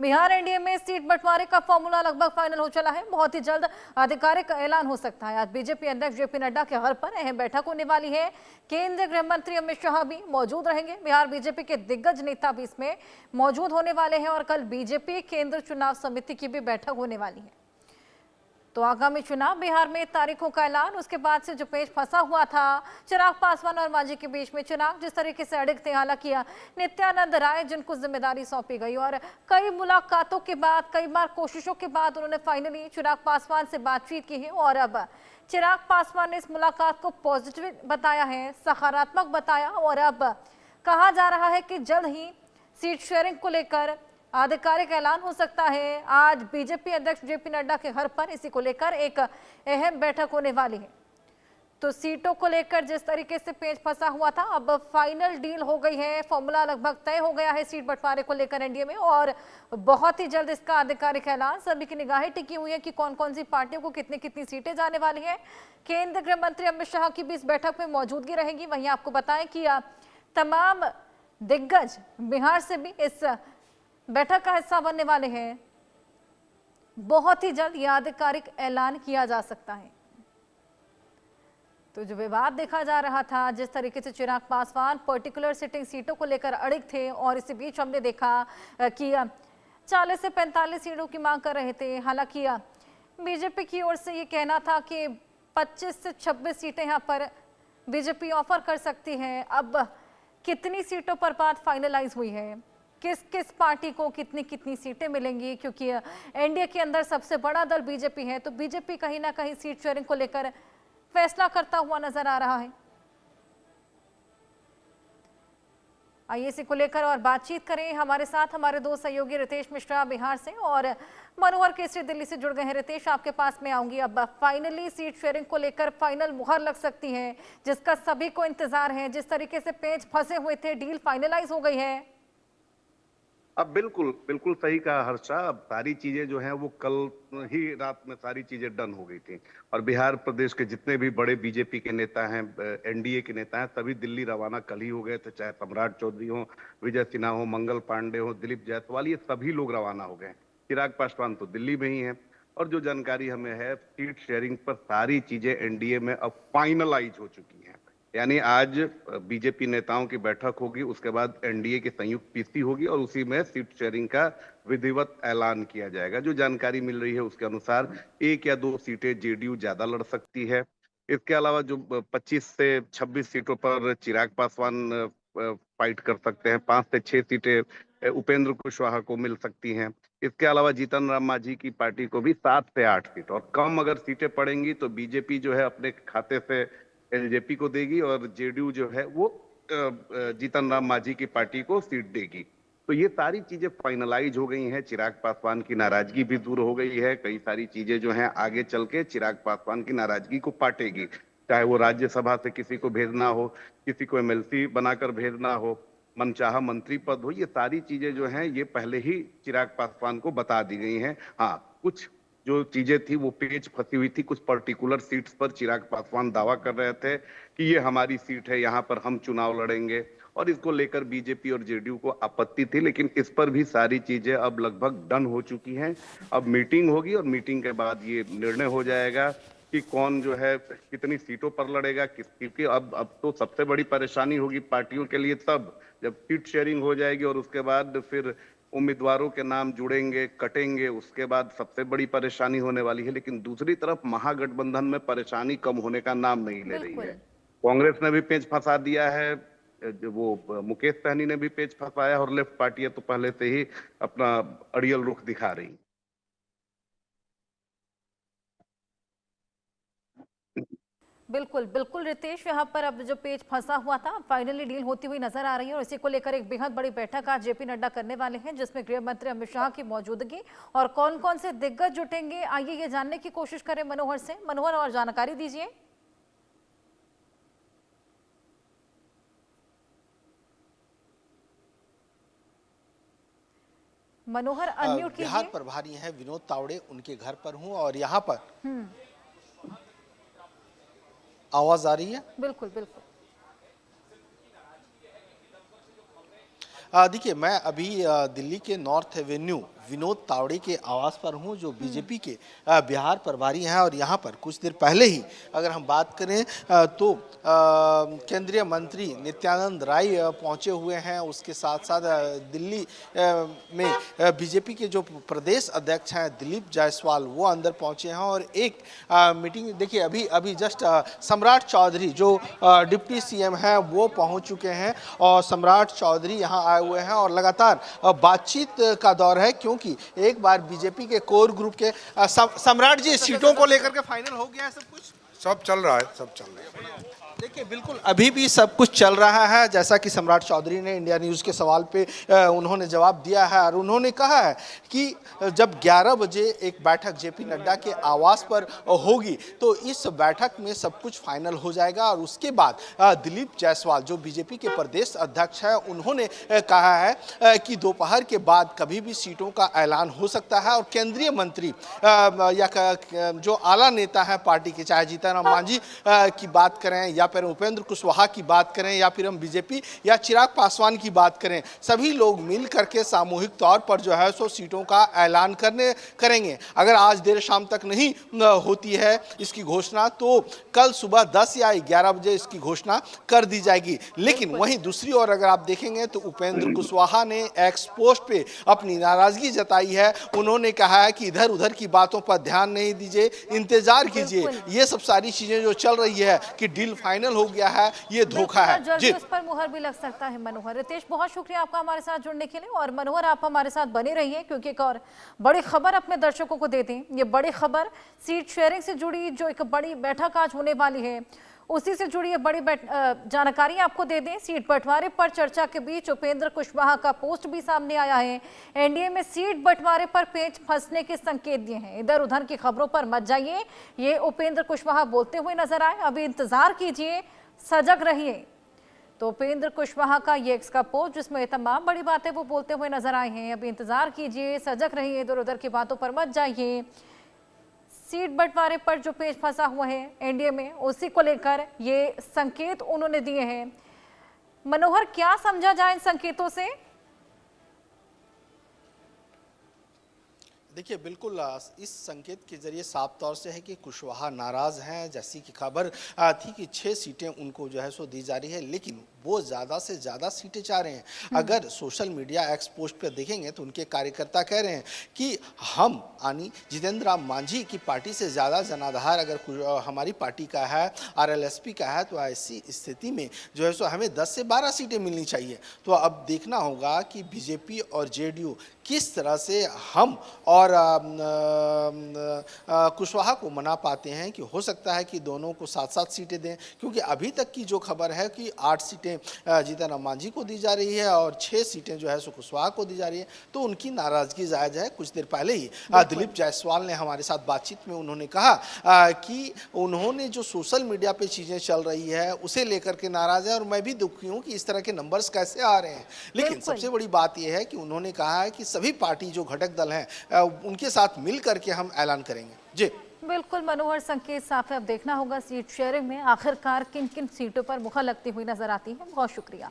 Bihar NDA में seat बंटवारे का फॉर्मूला लगभग फाइनल हो चला है। बहुत ही जल्द आधिकारिक ऐलान हो सकता है। आज बीजेपी अध्यक्ष जेपी नड्डा के घर पर अहम बैठक होने वाली है। केंद्रीय गृह मंत्री अमित शाह भी मौजूद रहेंगे। बिहार बीजेपी के दिग्गज नेता भी इसमें मौजूद होने वाले हैं और कल बीजेपी केंद्र चुनाव समिति की भी बैठक होने वाली है। तो आगामी चुनाव बिहार में तारीखों का ऐलान, उसके बाद से जो पेच फंसा हुआ था चिराग पासवान और मांझी के बीच में, चुनाव जिस तरीके से अड़िग थे, हालांकि नित्यानंद राय जिनको जिम्मेदारी सौंपी गई और कई मुलाकातों के बाद, कई बार कोशिशों के बाद उन्होंने फाइनली चिराग पासवान से बातचीत की है और अब चिराग पासवान ने इस मुलाकात को पॉजिटिव बताया है, सकारात्मक बताया और अब कहा जा रहा है कि जल्द ही सीट शेयरिंग को लेकर आधिकारिक ऐलान हो सकता है। आज बीजेपी अध्यक्ष जेपी नड्डा के घर पर इसी को लेकर एक अहम बैठक होने वाली है। तो सीटों को लेकर जिस तरीके से पेच फंसा हुआ था, अब फाइनल डील हो गई है, फॉर्मूला लगभग तय हो गया है सीट बंटवारे को लेकर एनडीए में और बहुत ही जल्द इसका आधिकारिक ऐलान। सभी की निगाहें टिकी हुई है कि कौन कौन सी पार्टियों को कितनी कितनी सीटें जाने वाली है। केंद्रीय गृह मंत्री अमित शाह की भी इस बैठक में मौजूदगी रहेगी। वहीं आपको बताएं कि तमाम दिग्गज बिहार से भी इस बैठक का हिस्सा बनने वाले हैं। बहुत ही जल्द यह आधिकारिक ऐलान किया जा सकता है। तो जो विवाद देखा जा रहा था, जिस तरीके से चिराग पासवान पर्टिकुलर सिटिंग सीटों को लेकर अड़िग थे और इसी बीच हमने देखा कि 40 से 45 सीटों की मांग कर रहे थे। हालांकि बीजेपी की ओर से ये कहना था कि 25 से 26 सीटें यहाँ पर बीजेपी ऑफर कर सकती है। अब कितनी सीटों पर बात फाइनलाइज हुई है, किस किस पार्टी को कितनी कितनी सीटें मिलेंगी, क्योंकि एनडीए के अंदर सबसे बड़ा दल बीजेपी है, तो बीजेपी कहीं ना कहीं सीट शेयरिंग को लेकर फैसला करता हुआ नजर आ रहा है। आइए इसी को लेकर और बातचीत करें। हमारे साथ हमारे दो सहयोगी रितेश मिश्रा बिहार से और मनोहर केसरी दिल्ली से जुड़ गए हैं। रितेश, आपके पास में आऊंगी। अब फाइनली सीट शेयरिंग को लेकर फाइनल मुहर लग सकती है, जिसका सभी को इंतजार है। जिस तरीके से पेच फंसे हुए थे, डील फाइनलाइज हो गई है। अब बिल्कुल बिल्कुल सही कहा हर्षा। अब सारी चीजें जो हैं वो कल ही रात में सारी चीजें डन हो गई थी और बिहार प्रदेश के जितने भी बड़े बीजेपी के नेता हैं, एनडीए के नेता हैं, सभी दिल्ली रवाना कल ही हो गए थे। चाहे सम्राट चौधरी हो, विजय सिन्हा हो, मंगल पांडे हो, दिलीप जायसवाल, ये सभी लोग रवाना हो गए। चिराग पासवान तो दिल्ली में ही है और जो जानकारी हमें है, सीट शेयरिंग पर सारी चीजें एनडीए में अब फाइनलाइज हो चुकी हैं। यानी आज बीजेपी नेताओं की बैठक होगी, उसके बाद एनडीए की संयुक्त पीसी होगी और उसी में सीट शेयरिंग का विधिवत ऐलान किया जाएगा। जो जानकारी मिल रही है उसके अनुसार 1 या 2 सीटें जेडीयू ज्यादा लड़ सकती है। इसके अलावा जो 25 से 26 सीटों पर चिराग पासवान फाइट कर सकते हैं, 5 से 6 सीटें उपेंद्र कुशवाहा को मिल सकती हैं। इसके अलावा जीतन राम मांझी की पार्टी को भी 7 से 8 सीट और कम अगर सीटें पड़ेंगी तो बीजेपी जो है अपने खाते से एलजेपी को देगी और जेडीयू जो है वो जीतन राम मांझी की पार्टी को सीट देगी। तो ये सारी चीजें फाइनलाइज हो गई हैं। चिराग पासवान की नाराजगी भी दूर हो गई है। कई सारी चीजें जो हैं आगे चल के चिराग पासवान की नाराजगी को पाटेगी, चाहे वो राज्यसभा से किसी को भेजना हो, किसी को एमएलसी बनाकर भेजना हो, मनचाहा मंत्री पद हो, ये सारी चीजें जो हैं ये पहले ही चिराग पासवान को बता दी गई हैं। हाँ, कुछ जो चीजें थी वो पेच फंसी हुई थी। कुछ पर्टिकुलर सीट्स पर चिराग पासवान दावा कर रहे थे कि ये हमारी सीट है, यहाँ पर हम चुनाव लड़ेंगे और इसको लेकर बीजेपी और जेडीयू को आपत्ति थी, लेकिन इस पर भी सारी चीजें अब लगभग डन हो चुकी हैं। अब मीटिंग होगी और मीटिंग के बाद ये निर्णय हो जाएगा कि कौन जो है कितनी सीटों पर लड़ेगा। क्योंकि अब तो सबसे बड़ी परेशानी होगी पार्टियों के लिए तब जब सीट शेयरिंग हो जाएगी और उसके बाद फिर उम्मीदवारों के नाम जुड़ेंगे, कटेंगे, उसके बाद सबसे बड़ी परेशानी होने वाली है। लेकिन दूसरी तरफ महागठबंधन में परेशानी कम होने का नाम नहीं ले रही है। कांग्रेस ने भी पेच फंसा दिया है, वो मुकेश सहनी ने भी पेच फंसाया और लेफ्ट पार्टियां तो पहले से ही अपना अड़ियल रुख दिखा रही। बिल्कुल बिल्कुल रितेश, यहाँ पर अब जो पेच फंसा हुआ था फाइनली डील होती हुई नजर आ रही है और इसी को लेकर एक बेहद बड़ी बैठक आज जेपी नड्डा करने वाले हैं, जिसमें गृह मंत्री अमित शाह की मौजूदगी और कौन कौन से दिग्गज जुटेंगे, आइए ये जानने की कोशिश करें मनोहर से। मनोहर, और जानकारी दीजिए। मनोहर अनम्यूट कीजिए। बिहार प्रभारी हैं विनोद तावड़े, उनके घर पर हूं और यहाँ पर आवाज आ रही है? बिल्कुल बिल्कुल। देखिए, मैं अभी दिल्ली के नॉर्थ एवेन्यू विनोद तावड़े के आवास पर हूं, जो बीजेपी के बिहार प्रभारी हैं। और यहां पर कुछ देर पहले ही अगर हम बात करें तो केंद्रीय मंत्री नित्यानंद राय पहुंचे हुए हैं। उसके साथ साथ दिल्ली में बीजेपी के जो प्रदेश अध्यक्ष हैं दिलीप जायसवाल, वो अंदर पहुंचे हैं। और एक मीटिंग देखिए, अभी जस्ट सम्राट चौधरी जो डिप्टी सीएम हैं वो पहुंच चुके हैं और सम्राट चौधरी यहां आए हुए हैं और लगातार बातचीत का दौर है, क्योंकि एक बार बीजेपी के कोर ग्रुप के सम्राट जी, सीटों को लेकर के फाइनल हो गया है सब कुछ? सब चल रहा है। देखिए, बिल्कुल अभी भी सब कुछ चल रहा है। जैसा कि सम्राट चौधरी ने इंडिया न्यूज़ के सवाल पे उन्होंने जवाब दिया है और उन्होंने कहा है कि जब 11 बजे एक बैठक जेपी नड्डा के आवास पर होगी तो इस बैठक में सब कुछ फाइनल हो जाएगा। और उसके बाद दिलीप जायसवाल जो बीजेपी के प्रदेश अध्यक्ष है, उन्होंने कहा है कि दोपहर के बाद कभी भी सीटों का ऐलान हो सकता है। और केंद्रीय मंत्री या जो आला नेता है पार्टी के, चाहे जीतनराम मांझी की बात करें या फिर उपेंद्र कुशवाहा की बात करें या फिर हम बीजेपी या चिराग पासवान की बात करें, सभी लोग मिल करके सामूहिक तौर पर जो है सो सीटों का ऐलान करेंगे। अगर आज देर शाम तक नहीं होती है इसकी घोषणा, तो कल सुबह 10 या 11 बजे इसकी घोषणा कर दी जाएगी। लेकिन वहीं दूसरी ओर अगर आप देखेंगे तो उपेंद्र कुशवाहा ने एक्स पोस्ट पे अपनी नाराजगी जताई है। उन्होंने कहा है कि इधर उधर की बातों पर ध्यान नहीं दीजिए, इंतजार कीजिए। ये सब सारी चीजें जो चल रही है कि डील फाइनल हो गया है, ये धोखा है। जल्दी उस पर मुहर भी लग सकता है। मनोहर, रितेश, बहुत शुक्रिया आपका हमारे साथ जुड़ने के लिए। और मनोहर, आप हमारे साथ बने रहिए, क्योंकि एक और बड़ी खबर अपने दर्शकों को दे दें। ये बड़ी खबर सीट शेयरिंग से जुड़ी जो एक बड़ी बैठक आज होने वाली है, उसी से जुड़ी ये बड़ी जानकारी आपको दे दें। सीट बंटवारे पर चर्चा के बीच उपेंद्र कुशवाहा का पोस्ट भी सामने आया है। एनडीए में सीट बंटवारे पर पेच फंसने के संकेत दिए हैं। इधर उधर की खबरों पर मत जाइए, ये उपेंद्र कुशवाहा बोलते हुए नजर आए। अभी इंतजार कीजिए, सजग रहिए। तो उपेंद्र कुशवाहा का ये एक्स का पोस्ट, जिसमें तमाम बड़ी बातें वो बोलते हुए नजर आए हैं। अभी इंतजार कीजिए, सजग रहिए, इधर उधर की बातों पर मत जाइए। सीट बंटवारे पर जो पेच फंसा हुआ है एनडीए में, उसी को लेकर ये संकेत उन्होंने दिए हैं। मनोहर, क्या समझा जाए इन संकेतों से? देखिए, बिल्कुल इस संकेत के जरिए साफ तौर से है कि कुशवाहा नाराज हैं। जैसी कि खबर थी कि 6 सीटें उनको जो है सो दी जा रही है, लेकिन वो ज़्यादा से ज़्यादा सीटें चाह रहे हैं। अगर सोशल मीडिया एक्स पोस्ट पर देखेंगे तो उनके कार्यकर्ता कह रहे हैं कि हम यानी जितेंद्र राम मांझी की पार्टी से ज़्यादा जनाधार अगर हमारी पार्टी का है, आरएलएसपी का है, तो ऐसी स्थिति में जो है सो हमें 10 से 12 सीटें मिलनी चाहिए। तो अब देखना होगा कि बीजेपी और जेडीयू किस तरह से हम और कुशवाहा को मना पाते हैं कि हो सकता है कि दोनों को 7-7 सीटें दें, क्योंकि अभी तक की जो खबर है कि 8 सीटें जीतनराम मांझी को दी जा रही है और 6 सीटें जो है सो कुशवाहा को दी जा रही है। तो उनकी नाराजगी जायज़ है। कुछ देर पहले ही दिलीप जायसवाल ने हमारे साथ बातचीत में उन्होंने कहा कि उन्होंने जो सोशल मीडिया पे चीज़ें चल रही है उसे लेकर के नाराज है और मैं भी दुखी हूँ कि इस तरह के नंबर्स कैसे आ रहे हैं। लेकिन सबसे बड़ी बात यह है कि उन्होंने कहा है कि सभी पार्टी जो घटक दल हैं उनके साथ मिल करके हम ऐलान करेंगे। जी बिल्कुल मनोहर, संकेत साफ है। अब देखना होगा सीट शेयरिंग में आखिरकार किन किन सीटों पर मुहर लगती हुई नजर आती है। बहुत शुक्रिया।